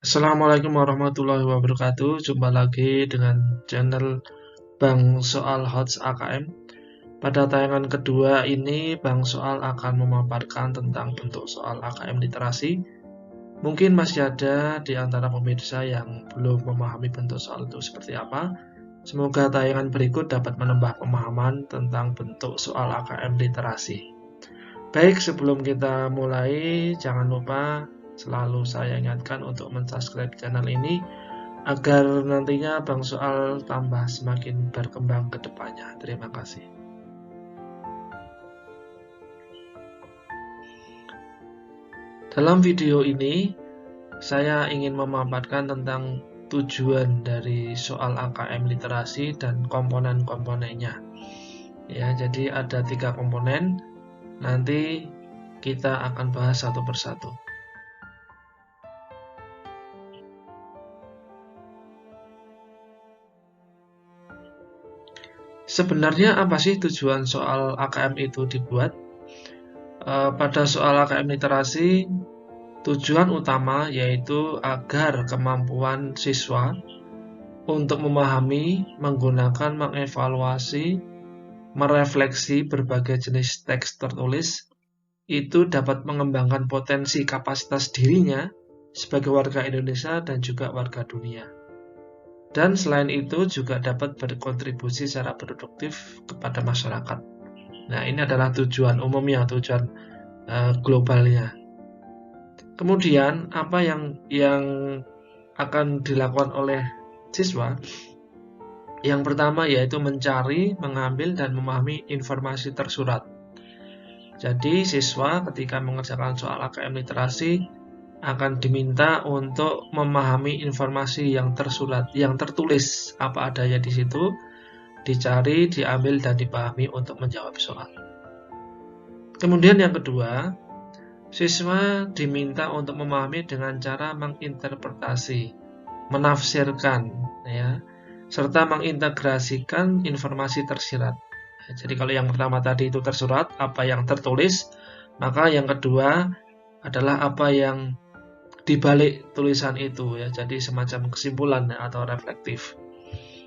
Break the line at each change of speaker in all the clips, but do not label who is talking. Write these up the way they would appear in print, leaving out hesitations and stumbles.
Assalamualaikum warahmatullahi wabarakatuh. Jumpa lagi dengan channel Bang Soal HOTS AKM. Pada tayangan kedua ini, Bang Soal akan memaparkan tentang bentuk soal AKM literasi. Mungkin masih ada di antara pemirsa yang belum memahami bentuk soal itu seperti apa. Semoga tayangan berikut dapat menambah pemahaman tentang bentuk soal AKM literasi. Baik, sebelum kita mulai, jangan lupa selalu saya ingatkan untuk mensubscribe channel ini agar nantinya Bang Soal tambah semakin berkembang ke depannya. Terima kasih. Dalam video ini, saya ingin memaparkan tentang tujuan dari soal AKM literasi dan komponen-komponennya. Ya, jadi ada 3 komponen. Nanti kita akan bahas satu persatu. Sebenarnya apa sih tujuan soal AKM itu dibuat? Pada soal AKM literasi, tujuan utama yaitu agar kemampuan siswa untuk memahami, menggunakan, mengevaluasi, merefleksi berbagai jenis teks tertulis itu dapat mengembangkan potensi kapasitas dirinya sebagai warga Indonesia dan juga warga dunia. Dan selain itu juga dapat berkontribusi secara produktif kepada masyarakat. Nah, ini adalah tujuan umumnya, tujuan globalnya. Kemudian, apa yang akan dilakukan oleh siswa? Yang pertama yaitu mencari, mengambil, dan memahami informasi tersurat. Jadi, siswa ketika mengerjakan soal AKM literasi akan diminta untuk memahami informasi yang tersurat, yang tertulis apa adanya di situ, dicari, diambil, dan dipahami untuk menjawab soal. Kemudian yang kedua, siswa diminta untuk memahami dengan cara menginterpretasi, menafsirkan, ya, serta mengintegrasikan informasi tersirat. Jadi kalau yang pertama tadi itu tersurat, apa yang tertulis, maka yang kedua adalah apa yang dibalik tulisan itu, ya. Jadi semacam kesimpulan atau reflektif.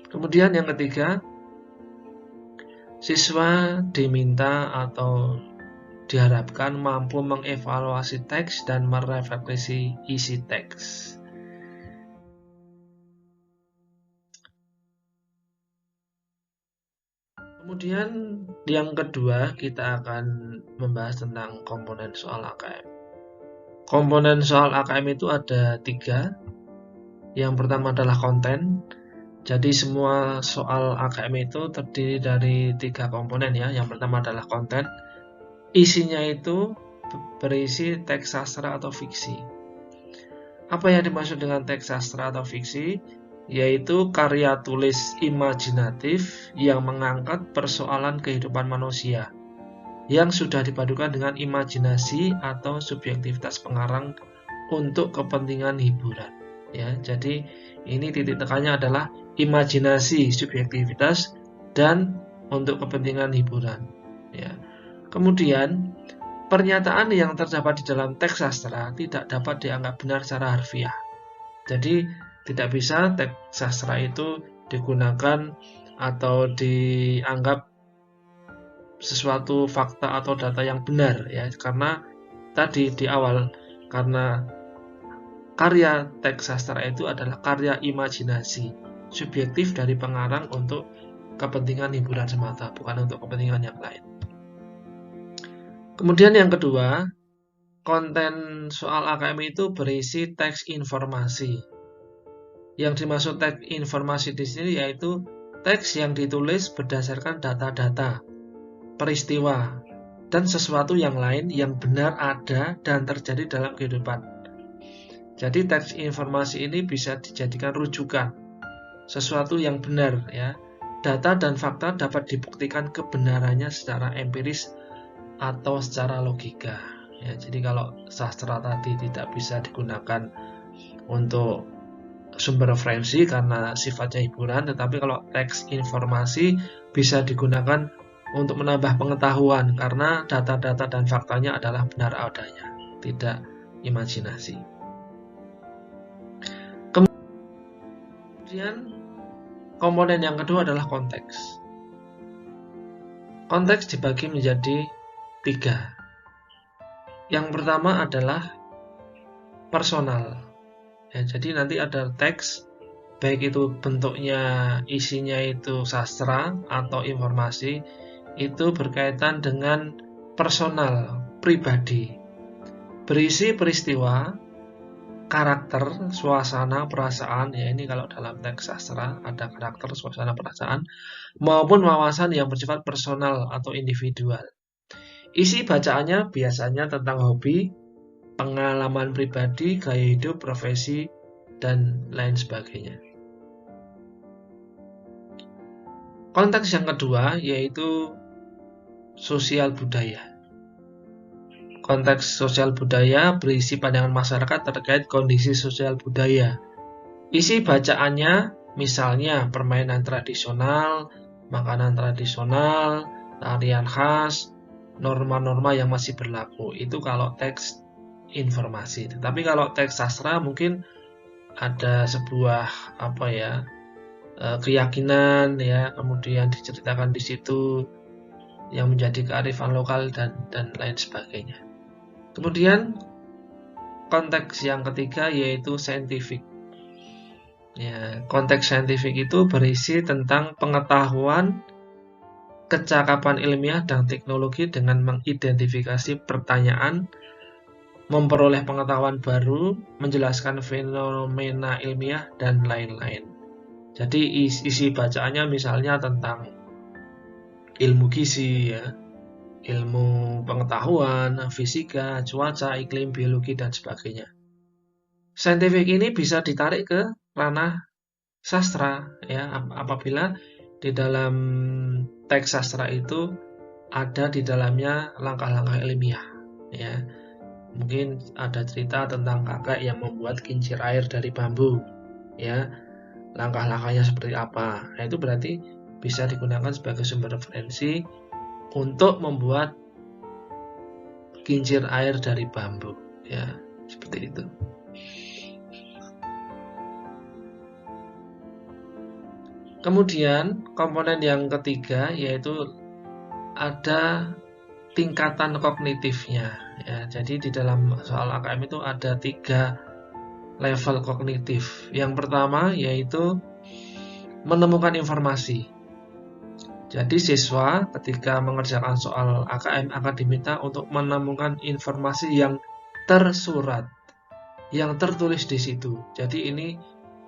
Kemudian yang ketiga, siswa diminta atau diharapkan mampu mengevaluasi teks dan merefleksi isi teks. Kemudian yang kedua kita akan membahas tentang komponen soal AKM. Komponen soal AKM itu ada 3. Yang pertama adalah konten. Jadi semua soal AKM itu terdiri dari 3 komponen, ya. Yang pertama adalah konten. Isinya itu berisi teks sastra atau fiksi. Apa yang dimaksud dengan teks sastra atau fiksi? Yaitu karya tulis imajinatif yang mengangkat persoalan kehidupan manusia yang sudah dipadukan dengan imajinasi atau subjektivitas pengarang untuk kepentingan hiburan. Ya, jadi ini titik tekannya adalah imajinasi, subjektivitas, dan untuk kepentingan hiburan. Ya. Kemudian pernyataan yang terdapat di dalam teks sastra tidak dapat dianggap benar secara harfiah. Jadi tidak bisa teks sastra itu digunakan atau dianggap sesuatu fakta atau data yang benar, ya, karena tadi di awal, karena karya teks sastra itu adalah karya imajinasi subjektif dari pengarang untuk kepentingan hiburan semata, bukan untuk kepentingan yang lain. Kemudian yang kedua, konten soal AKM itu berisi teks informasi. Yang dimaksud teks informasi di sini yaitu teks yang ditulis berdasarkan data-data, peristiwa, dan sesuatu yang lain yang benar ada dan terjadi dalam kehidupan. Jadi teks informasi ini bisa dijadikan rujukan, sesuatu yang benar, ya. Data dan fakta dapat dibuktikan kebenarannya secara empiris atau secara logika. Ya, jadi kalau sastra tadi tidak bisa digunakan untuk sumber referensi karena sifatnya hiburan, tetapi kalau teks informasi bisa digunakan untuk menambah pengetahuan karena data-data dan faktanya adalah benar adanya, tidak imajinasi. Kemudian komponen yang kedua adalah konteks. Konteks dibagi menjadi 3. Yang pertama adalah personal. Ya, jadi nanti ada teks, baik itu bentuknya isinya itu sastra atau informasi, itu berkaitan dengan personal, pribadi. Berisi peristiwa, karakter, suasana, perasaan, ya ini kalau dalam teks sastra ada karakter, suasana, perasaan, maupun wawasan yang bersifat personal atau individual. Isi bacaannya biasanya tentang hobi, pengalaman pribadi, gaya hidup, profesi, dan lain sebagainya. Konteks yang kedua yaitu sosial budaya. Konteks sosial budaya berisi pandangan masyarakat terkait kondisi sosial budaya. Isi bacaannya misalnya permainan tradisional, makanan tradisional, tarian khas, norma-norma yang masih berlaku. Itu kalau teks informasi. Tetapi kalau teks sastra mungkin ada sebuah keyakinan, ya, kemudian diceritakan di situ yang menjadi kearifan lokal dan lain sebagainya. Kemudian konteks yang ketiga yaitu saintifik. Ya, konteks saintifik itu berisi tentang pengetahuan, kecakapan ilmiah dan teknologi dengan mengidentifikasi pertanyaan, memperoleh pengetahuan baru, menjelaskan fenomena ilmiah, dan lain-lain. Jadi isi bacaannya misalnya tentang ilmu gizi, ya, ilmu pengetahuan, fisika, cuaca, iklim, biologi, dan sebagainya. Saintifik ini bisa ditarik ke ranah sastra, ya, apabila di dalam teks sastra itu ada di dalamnya langkah-langkah ilmiah, ya. Mungkin ada cerita tentang kakek yang membuat kincir air dari bambu, ya, langkah-langkahnya seperti apa. Nah, itu berarti bisa digunakan sebagai sumber referensi untuk membuat kincir air dari bambu, ya, seperti itu. Kemudian komponen yang ketiga yaitu ada tingkatan kognitifnya, ya. Jadi di dalam soal AKM itu ada 3 level kognitif. Yang pertama yaitu menemukan informasi. Jadi siswa ketika mengerjakan soal AKM akan diminta untuk menemukan informasi yang tersurat, yang tertulis di situ. Jadi ini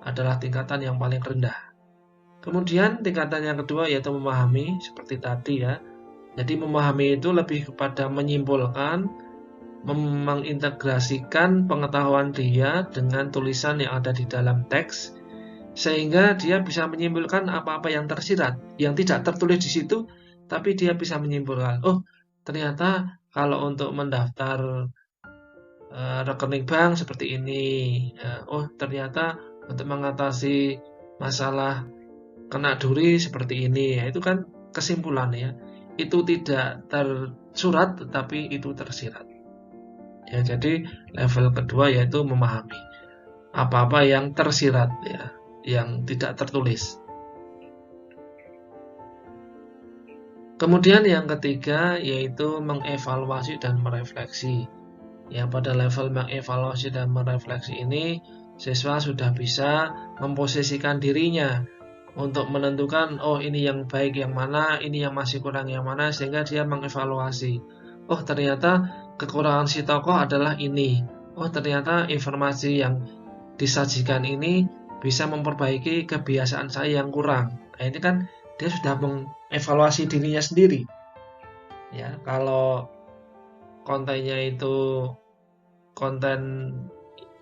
adalah tingkatan yang paling rendah. Kemudian tingkatan yang kedua yaitu memahami, seperti tadi, ya. Jadi memahami itu lebih kepada menyimpulkan, mengintegrasikan pengetahuan dia dengan tulisan yang ada di dalam teks, sehingga dia bisa menyimpulkan apa-apa yang tersirat, yang tidak tertulis di situ, tapi dia bisa menyimpulkan, oh ternyata kalau untuk mendaftar rekening bank seperti ini, ya, oh ternyata untuk mengatasi masalah kena duri seperti ini, ya, itu kan kesimpulan, ya. Itu tidak tersurat tetapi itu tersirat. Ya, jadi level kedua yaitu memahami apa-apa yang tersirat, ya, yang tidak tertulis. Kemudian yang ketiga yaitu mengevaluasi dan merefleksi. Ya, pada level mengevaluasi dan merefleksi ini siswa sudah bisa memposisikan dirinya untuk menentukan, oh ini yang baik yang mana, ini yang masih kurang yang mana, sehingga dia mengevaluasi. Oh ternyata kekurangan si tokoh adalah ini. Oh ternyata informasi yang disajikan ini bisa memperbaiki kebiasaan saya yang kurang. Nah ini kan dia sudah mengevaluasi dirinya sendiri. Ya, kalau kontennya itu konten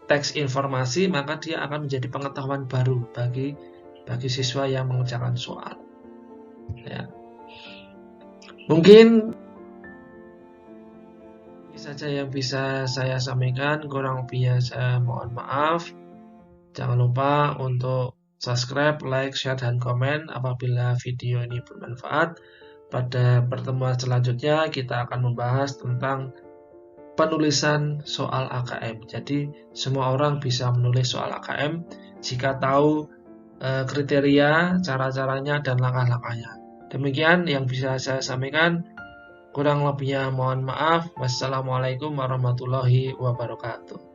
teks informasi, maka dia akan menjadi pengetahuan baru bagi siswa yang mengerjakan soal. Ya. Mungkin ini saja yang bisa saya sampaikan, kurang lebihnya saya mohon maaf. Jangan lupa untuk subscribe, like, share, dan komen apabila video ini bermanfaat. Pada pertemuan selanjutnya kita akan membahas tentang penulisan soal AKM. Jadi semua orang bisa menulis soal AKM jika tahu kriteria, cara-caranya, dan langkah-langkahnya. Demikian yang bisa saya sampaikan. Kurang lebihnya mohon maaf. Wassalamualaikum warahmatullahi wabarakatuh.